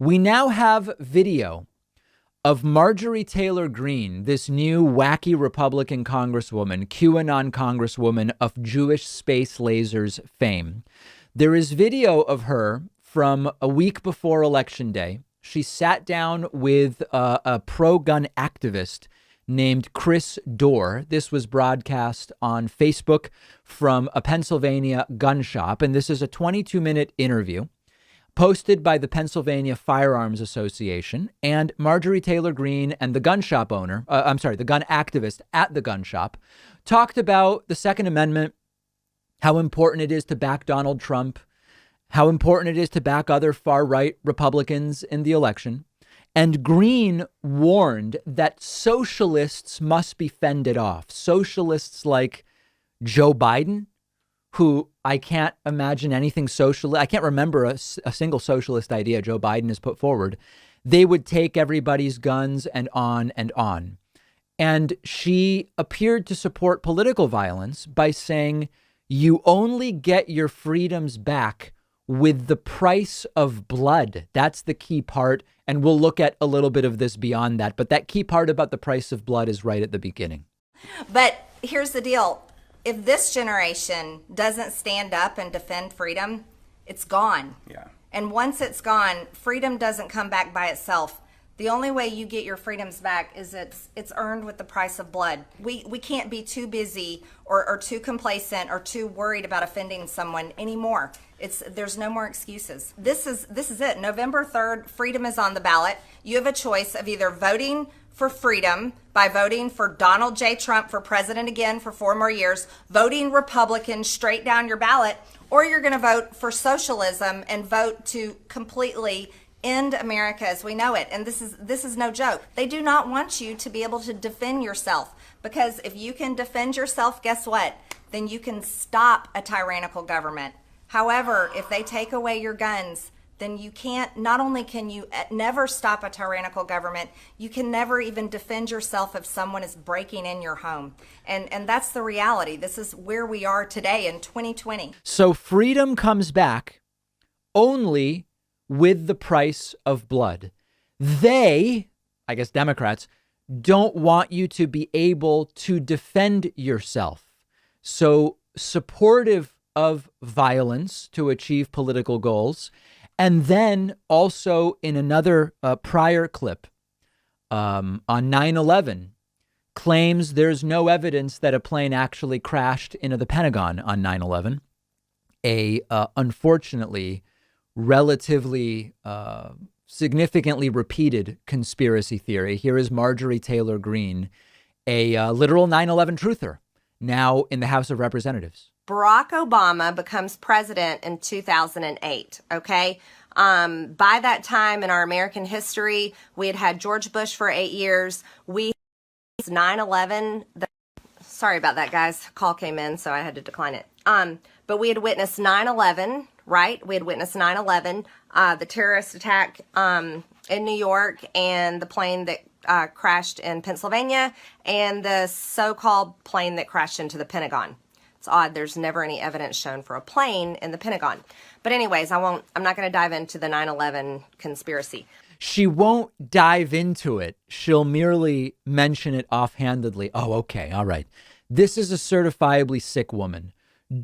We now have video of Marjorie Taylor Greene, this new wacky Republican Congresswoman, QAnon Congresswoman of Jewish space lasers fame. There is video of her from a week before Election Day. She sat down with a pro-gun activist named Chris Dorr. This was broadcast on Facebook from a Pennsylvania gun shop. And this is a 22-minute interview posted by the Pennsylvania Firearms Association. And Marjorie Taylor Greene and the gun shop owner, the gun activist at the gun shop, talked about the Second Amendment, how important it is to back Donald Trump, how important it is to back other far-right Republicans in the election. And Greene warned that socialists must be fended off. Socialists like Joe Biden, who I can't imagine anything socialist. I can't remember a single socialist idea Joe Biden has put forward. They would take everybody's guns and on and on. And she appeared to support political violence by saying, you only get your freedoms back with the price of blood. That's the key part. And we'll look at a little bit of this beyond that. But that key part about the price of blood is right at the beginning. But here's the deal. If this generation doesn't stand up and defend freedom, it's gone. Yeah. And once it's gone, freedom doesn't come back by itself. The only way you get your freedoms back is it's earned with the price of blood. We can't be too busy or too complacent or too worried about offending someone anymore. There's no more excuses. This is it. November 3rd, freedom is on the ballot. You have a choice of either voting for freedom by voting for Donald J. Trump for president again for 4 more years, voting Republican straight down your ballot, or you're going to vote for socialism and vote to completely end America as we know it. And this is no joke. They do not want you to be able to defend yourself, because if you can defend yourself, guess what? Then you can stop a tyrannical government. However, if they take away your guns, then you can't, not only can you never stop a tyrannical government, you can never even defend yourself if someone is breaking in your home. And that's the reality. This is where we are today in 2020. So freedom comes back only with the price of blood. They, I guess Democrats, don't want you to be able to defend yourself. So supportive of violence to achieve political goals. And then also in another prior clip on 9/11 claims there's no evidence that a plane actually crashed into the Pentagon on 9/11. Unfortunately, relatively significantly repeated conspiracy theory. Here is Marjorie Taylor Greene, a literal 9/11 truther, now in the House of Representatives. Barack Obama becomes president in 2008, okay? By that time in our American history, we had George Bush for 8 years. We 9/11. Sorry about that, guys. Call came in, so I had to decline it. But we had witnessed 9/11, right? We had witnessed 9/11, the terrorist attack in New York, and the plane that crashed in Pennsylvania, and the so-called plane that crashed into the Pentagon. It's odd. There's never any evidence shown for a plane in the Pentagon. But anyways, I'm not going to dive into the 9/11 conspiracy. She won't dive into it. She'll merely mention it offhandedly. Oh, okay. All right. This is a certifiably sick woman.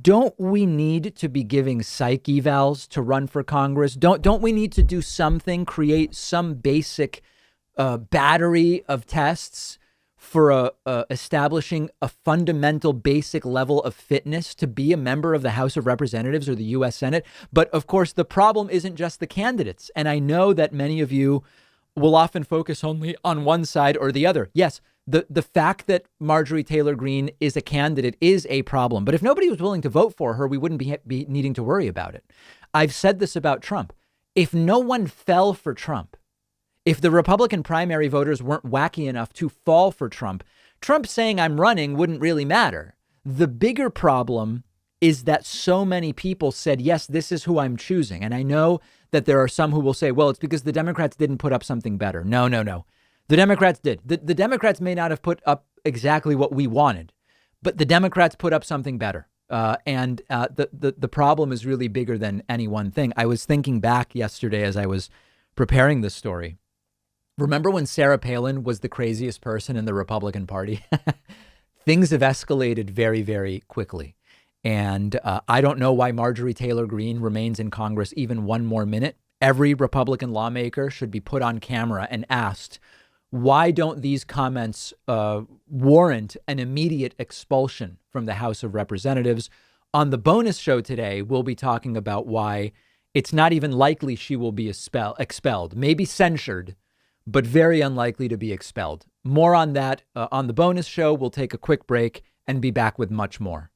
Don't we need to be giving psych evals to run for Congress? Don't we need to do something, create some basic battery of tests for establishing a fundamental basic level of fitness to be a member of the House of Representatives or the U.S. Senate? But of course, the problem isn't just the candidates. And I know that many of you will often focus only on one side or the other. Yes, the fact that Marjorie Taylor Greene is a candidate is a problem. But if nobody was willing to vote for her, we wouldn't be needing to worry about it. I've said this about Trump. If no one fell for Trump, if the Republican primary voters weren't wacky enough to fall for Trump, Trump saying I'm running wouldn't really matter. The bigger problem is that so many people said, yes, this is who I'm choosing. And I know that there are some who will say, well, it's because the Democrats didn't put up something better. No. The Democrats did. The Democrats may not have put up exactly what we wanted, but the Democrats put up something better. The problem is really bigger than any one thing. I was thinking back yesterday as I was preparing this story. Remember when Sarah Palin was the craziest person in the Republican Party? Things have escalated very, very quickly. And I don't know why Marjorie Taylor Greene remains in Congress even one more minute. Every Republican lawmaker should be put on camera and asked, why don't these comments warrant an immediate expulsion from the House of Representatives? On the bonus show today, we'll be talking about why it's not even likely she will be expelled, maybe censured, but very unlikely to be expelled. More on that on the bonus show. We'll take a quick break and be back with much more.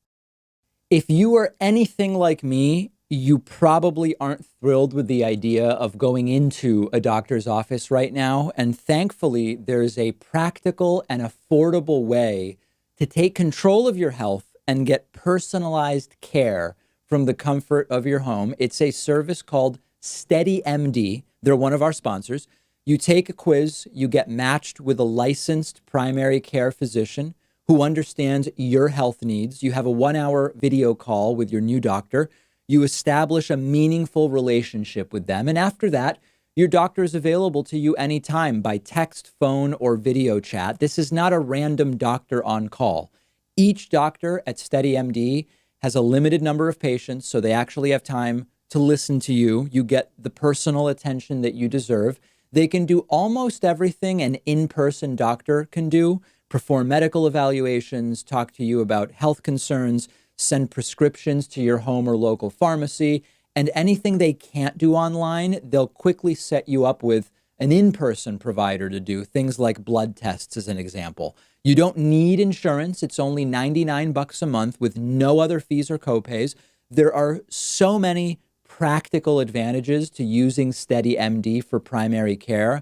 If you are anything like me, you probably aren't thrilled with the idea of going into a doctor's office right now. And thankfully, there's a practical and affordable way to take control of your health and get personalized care from the comfort of your home. It's a service called SteadyMD. They're one of our sponsors. You take a quiz, you get matched with a licensed primary care physician who understands your health needs. You have a 1-hour video call with your new doctor. You establish a meaningful relationship with them. And after that, your doctor is available to you anytime by text, phone, or video chat. This is not a random doctor on call. Each doctor at SteadyMD has a limited number of patients, so they actually have time to listen to you. You get the personal attention that you deserve. They can do almost everything an in-person doctor can do: perform medical evaluations, talk to you about health concerns, send prescriptions to your home or local pharmacy, and anything they can't do online, they'll quickly set you up with an in-person provider to do, things like blood tests, as an example. You don't need insurance. It's only $99 a month with no other fees or copays. There are so many practical advantages to using SteadyMD for primary care,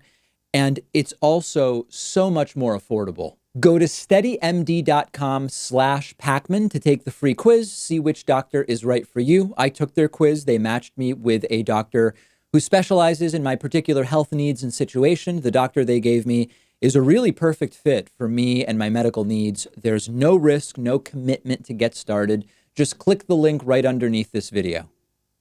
and it's also so much more affordable. Go to steadymd.com/Pakman to take the free quiz, see which doctor is right for you. I took their quiz. They matched me with a doctor who specializes in my particular health needs and situation. The doctor they gave me is a really perfect fit for me and my medical needs. There's no risk, no commitment to get started. Just click the link right underneath this video.